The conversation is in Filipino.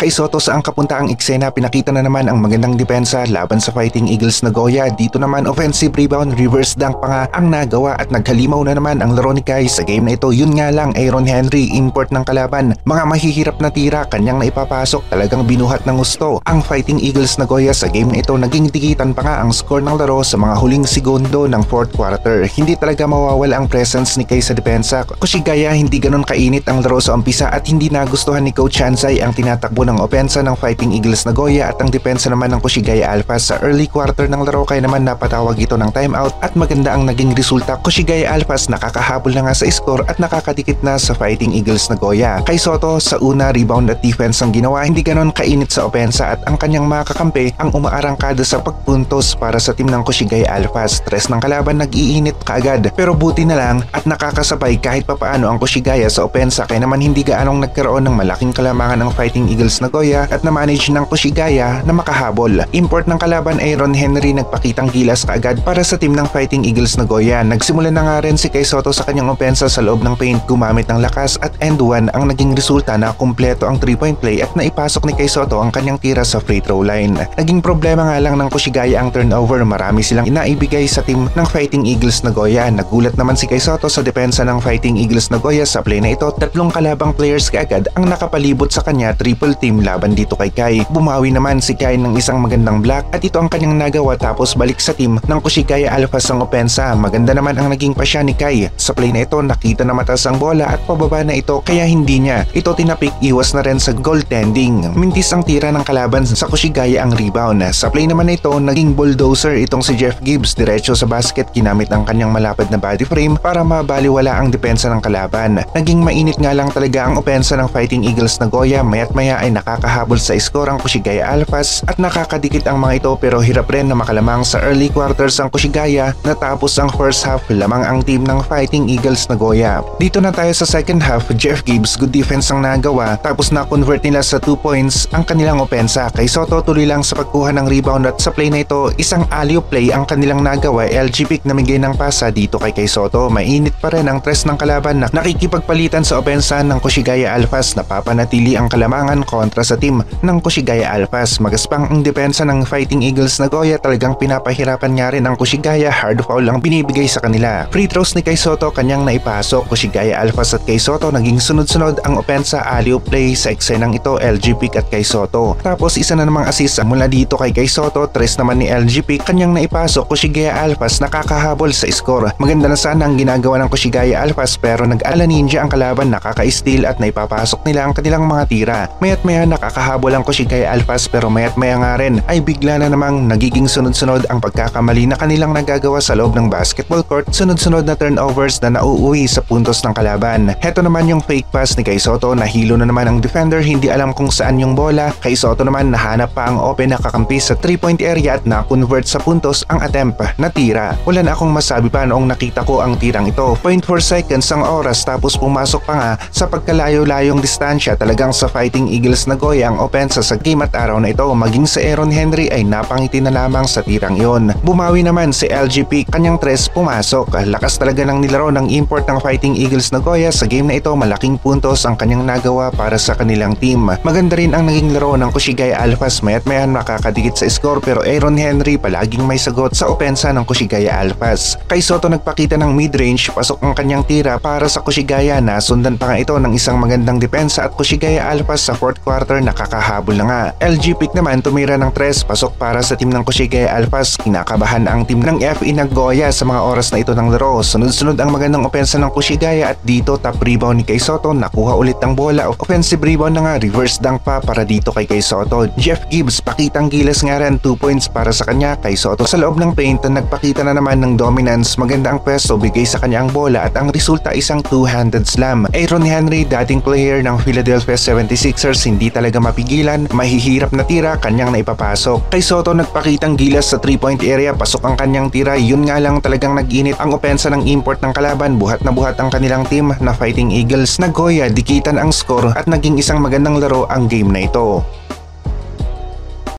Kay Soto sa ang kapuntaang eksena, pinakita na naman ang magandang depensa laban sa Fighting Eagles Nagoya. Dito naman offensive rebound, reverse dunk pa nga ang nagawa at naghalimaw na naman ang laro ni Kai sa game na ito. Yun nga lang, Aaron Henry, import ng kalaban. Mga mahihirap na tira kanyang naipapasok, talagang binuhat ng gusto ang Fighting Eagles Nagoya sa game na ito. Naging dikitan pa nga ang score ng laro sa mga huling segundo ng fourth quarter. Hindi talaga mawawala ang presence ni Kai sa depensa. Koshigaya hindi ganun kainit ang laro sa umpisa at hindi nagustuhan ni Coach Hansai ang tinatakbo ng opensa ng Fighting Eagles Nagoya at ang depensa naman ng Koshigaya Alphas sa early quarter ng laro, kaya naman napatawag ito ng timeout at maganda ang naging resulta. Koshigaya Alphas nakakahabol na nga sa score at nakakadikit na sa Fighting Eagles Nagoya. Kay Soto sa una, rebound at defense ang ginawa, hindi ganun kainit sa opensa at ang kanyang mga kakampi ang umaarangkada sa pagpuntos para sa team ng Koshigaya Alphas. Stress ng kalaban nag-iinit kaagad, pero buti na lang at nakakasabay kahit papaano ang Koshigaya sa opensa, kaya naman hindi gaanong nagkaroon ng malaking kalamangan ng Fighting Eagles Nagoya at na-manage ng Koshigaya na makahabol. Import ng kalaban, Aaron Henry, nagpakitang gilas kaagad para sa team ng Fighting Eagles Nagoya. Nagsimula na nga rin si Kai Soto sa kanyang opensa sa loob ng paint, gumamit ng lakas at end one ang naging resulta na kumpleto ang 3-point play at naipasok ni Kai Soto ang kanyang tira sa free throw line. Naging problema nga lang ng Koshigaya ang turnover, marami silang inaibigay sa team ng Fighting Eagles Nagoya. Nagulat naman si Kai Soto sa depensa ng Fighting Eagles Nagoya sa play na ito. Tatlong kalabang players kaagad ang nakapalibot sa kanya, triple team laban dito kay Kai. Bumawi naman si Kai ng isang magandang block at ito ang kanyang nagawa tapos balik sa team ng Koshigaya Alphas ang opensa. Maganda naman ang naging pasya ni Kai. Sa play na ito, nakita na mataas ang bola at pababa na ito kaya hindi niya ito tinapik, iwas na rin sa goaltending. Mintis ang tira ng kalaban, sa Koshigaya ang rebound. Sa play naman na ito, naging bulldozer itong si Jeff Gibbs, diretso sa basket, ginamit ang kanyang malapad na body frame para mabaliwala ang depensa ng kalaban. Naging mainit nga lang talaga ang opensa ng Fighting Eagles Nagoya. Maya't maya ay nakakahabol sa score ang Koshigaya Alphas at nakakadikit ang mga ito, pero hirap rin na makalamang sa early quarters ang Koshigaya. Natapos ang first half, lamang ang team ng Fighting Eagles Nagoya. Dito na tayo sa second half. Jeff Gibbs, good defense ang nagawa tapos na-convert nila sa 2 points ang kanilang opensa. Kay Soto tuloy lang sa pagkuha ng rebound at sa play na ito, isang alley-oop play ang kanilang nagawa. LG pick namigay ng pasa dito kay Soto. Mainit pa rin ang tres ng kalaban na nakikipagpalitan sa opensa ng Koshigaya Alphas. Napapanatili ang kalamangan kontra sa team ng Koshigaya Alphas. Magaspang ang depensa ng Fighting Eagles Nagoya, talagang pinapahirapan nga rin ang Koshigaya. Hard foul ang binibigay sa kanila. Free throws ni Kai Soto kanyang naipasok. Koshigaya Alphas at Kai Soto naging sunod-sunod ang opensa, alley-oop play sa eksenang ito, LG pick at Kai Soto. Tapos isa na namang assist mula dito kay Kai Soto, tres naman ni LG pick kanyang naipasok. Koshigaya Alphas nakakahabol sa score. Maganda na sana ang ginagawa ng Koshigaya Alphas pero nag-ala ninja ang kalaban, nakaka-steal at naipapasok nila ang kanilang mga tira. Maya't maya nakakahabol ang Koshigaya Alphas pero maya't maya nga rin ay bigla na namang nagiging sunod-sunod ang pagkakamali na kanilang nagagawa sa loob ng basketball court. Sunod-sunod na turnovers na nauuwi sa puntos ng kalaban. Heto naman yung fake pass ni Kai Soto, nahilo na naman ang defender, hindi alam kung saan yung bola. Kai Soto naman nahanap pa ang open na kakampi sa 3-point area at na-convert sa puntos ang attempt na tira. Wala na akong masabi pa noong nakita ko ang tirang ito. 0.4 seconds ang oras tapos pumasok pa nga sa pagkalayo-layong distansya. Talagang sa Fighting Eagles Nagoya ang opensa sa game at araw na ito. Maging sa Aaron Henry ay napangiti na lamang sa tirang yon. Bumawi naman si LGP, kanyang tres pumasok. Lakas talaga ng nilaro ng import ng Fighting Eagles Nagoya sa game na ito. Malaking puntos ang kanyang nagawa para sa kanilang team. Maganda rin ang naging laro ng Koshigaya Alphas. Maya't mayan makakadikit sa score pero Aaron Henry palaging may sagot sa opensa ng Koshigaya Alphas. Kai Soto nagpakita ng mid-range, pasok ang kanyang tira para sa Koshigaya. Nasundan pa nga ito ng isang magandang depensa at Koshigaya Alphas sa fourth quarter nakakahabol na nga. LG pick naman tumira ng tres, pasok para sa team ng Koshigaya Alphas. Kinakabahan ang team ng FE Nagoya sa mga oras na ito ng laro. Sunod-sunod ang magandang opensa ng Koshigaya at dito top rebound ni Kai Soto, nakuha ulit ang bola. Offensive rebound na nga, reverse dunk pa para dito kay Kai Soto. Jeff Gibbs pakitang gilas nga rin, 2 points para sa kanya. Kai Soto sa loob ng paint nagpakita na naman ng dominance. Maganda ang pwesto, bigay sa kanya ang bola at ang resulta isang two-handed slam. Aaron Henry, dating player ng Philadelphia 76ers, hindi talaga mapigilan. Mahihirap na tira kanyang naipapasok. Kai Soto nagpakitang gilas sa 3-point area, pasok ang kanyang tira. Yun nga lang talagang nag-init ang opensa ng import ng kalaban. Buhat na buhat ang kanilang team na Fighting Eagles Nagoya. Dikitan ang score at naging isang magandang laro ang game na ito.